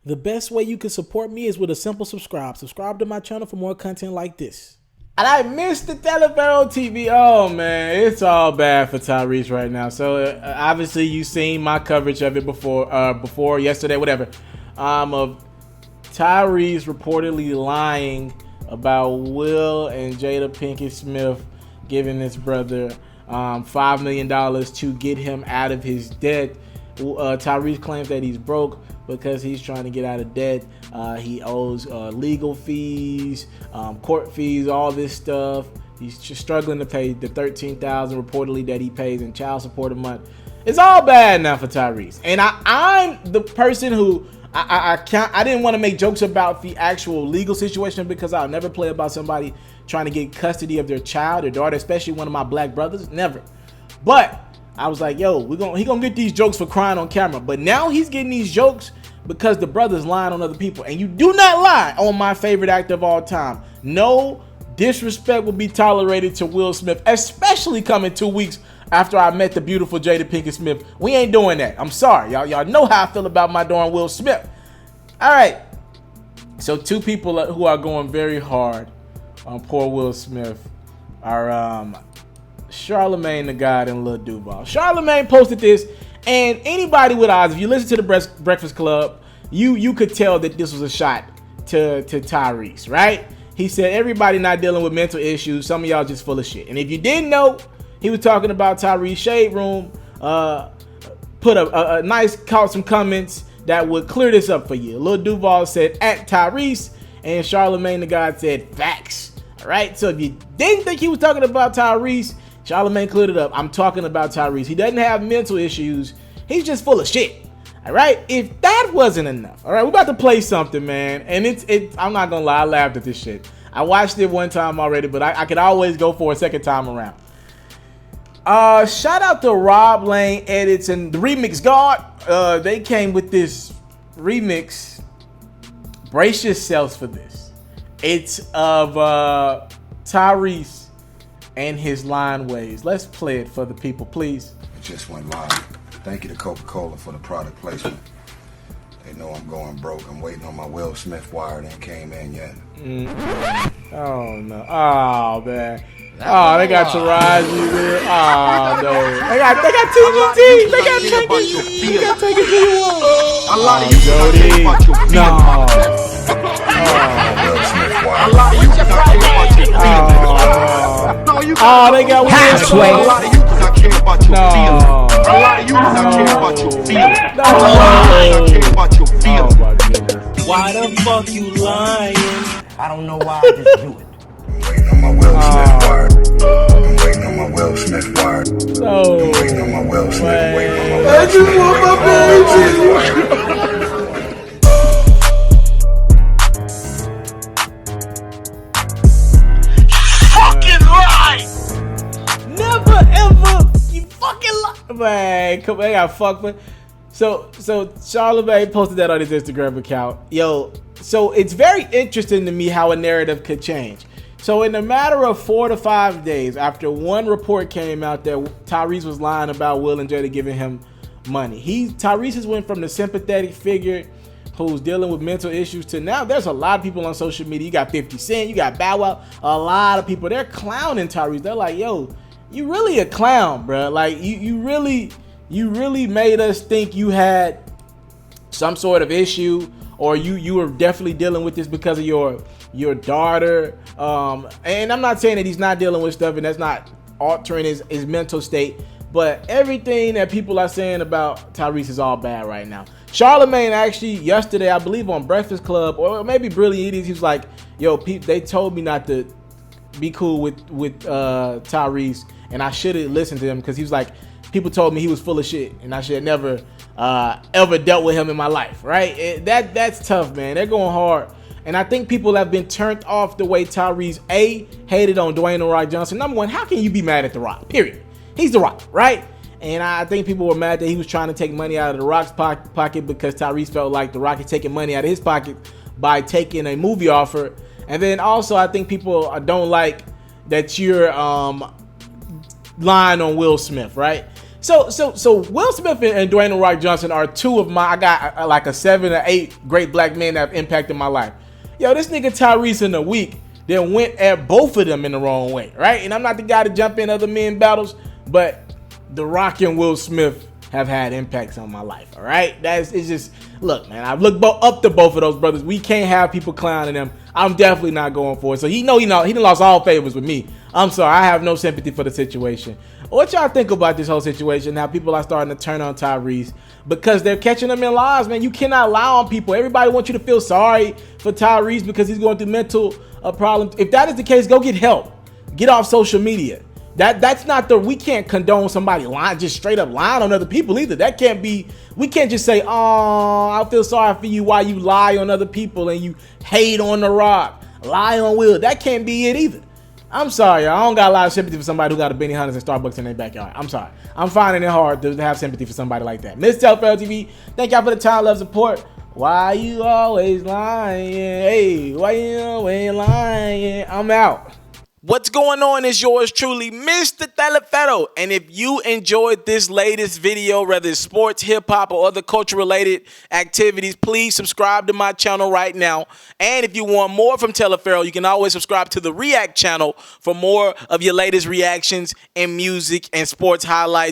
The best way you can support me is with a simple subscribe. Subscribe to my channel for more content like this. And I missed the TALIAFERRO TV. Oh, man, it's all bad for Tyrese right now. So, obviously, you seen my coverage of it before yesterday, whatever, of Tyrese reportedly lying about Will and Jada Pinkett Smith giving his brother $5 million to get him out of his debt. Tyrese claims that he's broke because he's trying to get out of debt. He owes legal fees, court fees, all this stuff. He's just struggling to pay the $13,000 reportedly that he pays in child support a month. It's all bad now for Tyrese. And I'm the person who I didn't want to make jokes about the actual legal situation because I'll never play about somebody trying to get custody of their child or daughter, especially one of my black brothers. Never. But I was like, yo, he gonna get these jokes for crying on camera. But now he's getting these jokes because the brother's lying on other people. And you do not lie on my favorite actor of all time. No disrespect will be tolerated to Will Smith, especially coming 2 weeks after I met the beautiful Jada Pinkett Smith. We ain't doing that. I'm sorry. Y'all know how I feel about my darn Will Smith. All right. So two people who are going very hard on poor Will Smith are Charlamagne the God and Lil Duval. Charlamagne posted this, and anybody with eyes, if you listen to the Breakfast Club, you could tell that this was a shot to Tyrese, right? He said everybody not dealing with mental issues. Some of y'all just full of shit. And if you didn't know, he was talking about Tyrese Shade Room. Put a nice, caught some comments that would clear this up for you. Lil Duval said at Tyrese, and Charlamagne the God said facts. All right. So if you didn't think he was talking about Tyrese, Charlamagne cleared it up. I'm talking about Tyrese. He doesn't have mental issues. He's just full of shit. All right. If that wasn't enough, all right, we're about to play something, man. And it's I'm not gonna lie, I laughed at this shit. I watched it one time already, but I could always go for a second time around. Shout out to Rob Lane Edits and the Remix God. They came with this remix. Brace yourselves for this. It's of Tyrese and his line ways. Let's play it for the people, please. It just went live. Thank you to Coca-Cola for the product placement. They know I'm going broke. I'm waiting on my Will Smith wire that came in yet. Oh no. Oh man. Oh, they got Tyrese. Oh no. They got TGT. They got Take It To You One. A lot of you Jody. No. Will Smith wire. A lot of you not care about your feelings. Oh, they got Halfway. A lot of you not care about your feelings. A lot of you not care about your feelings. A lot of you not care about your feelings. Oh my goodness. Why the fuck you lying? I don't know why I just do it. I'm waiting on my Will Smith wire. I'm waiting on my Will Smith wire. So I'm waiting on my Will Smith. Waiting on my I Will just Smith. want my baby. Fucking lie! Never ever you fucking lie. Man, come on, I got fucked with. So Charlamagne posted that on his Instagram account. Yo, so it's very interesting to me how a narrative could change. So in a matter of 4 to 5 days after one report came out that Tyrese was lying about Will and Jada giving him money, Tyrese has went from the sympathetic figure who's dealing with mental issues to now there's a lot of people on social media. You got 50 Cent, you got Bow Wow, a lot of people, they're clowning Tyrese. They're like, yo, you really a clown, bro. Like you really made us think you had some sort of issue, or you were definitely dealing with this because of your daughter. And I'm not saying that he's not dealing with stuff and that's not altering his mental state, but everything that people are saying about Tyrese is all bad right now. Charlamagne actually yesterday, I believe on Breakfast Club or maybe Brilliant Idiots, he was like, yo, they told me not to be cool with Tyrese, and I should have listened to him because he was like, people told me he was full of shit and I should never ever dealt with him in my life, right? That's tough, man. They're going hard. And I think people have been turned off the way Tyrese hated on Dwayne The Rock Johnson. Number one, how can you be mad at The Rock? Period. He's The Rock, right? And I think people were mad that he was trying to take money out of The Rock's pocket because Tyrese felt like The Rock had taken money out of his pocket by taking a movie offer. And then also I think people don't like that you're lying on Will Smith, right? So Will Smith and Dwayne The Rock Johnson are two of my, I got like a 7 or 8 great black men that have impacted my life. Yo, this nigga Tyrese in a week then went at both of them in the wrong way, right? And I'm not the guy to jump in other men battles, but The Rock and Will Smith have had impacts on my life, all right? It's just, look, man, I've looked up to both of those brothers. We can't have people clowning them. I'm definitely not going for it. So he done lost all favors with me. I'm sorry, I have no sympathy for the situation. What y'all think about this whole situation? Now people are starting to turn on Tyrese because they're catching him in lies, man. You cannot lie on people. Everybody wants you to feel sorry for Tyrese because he's going through mental problems. If that is the case, go get help. Get off social media. That's not we can't condone somebody lying, just straight up lying on other people either. That can't be, we can't just say, oh, I feel sorry for you while you lie on other people and you hate on The Rock, lie on Will. That can't be it either. I'm sorry, y'all. I don't got a lot of sympathy for somebody who got a Benny Hunters and Starbucks in their backyard. I'm sorry. I'm finding it hard to have sympathy for somebody like that. Miss Taliaferro TV, thank y'all for the time, love, support. Why you always lying? Hey, why you always lying? I'm out. What's going on is yours truly, Mr. Taliaferro. And if you enjoyed this latest video, whether it's sports, hip-hop, or other culture-related activities, please subscribe to my channel right now. And if you want more from Taliaferro, you can always subscribe to the React channel for more of your latest reactions and music and sports highlights.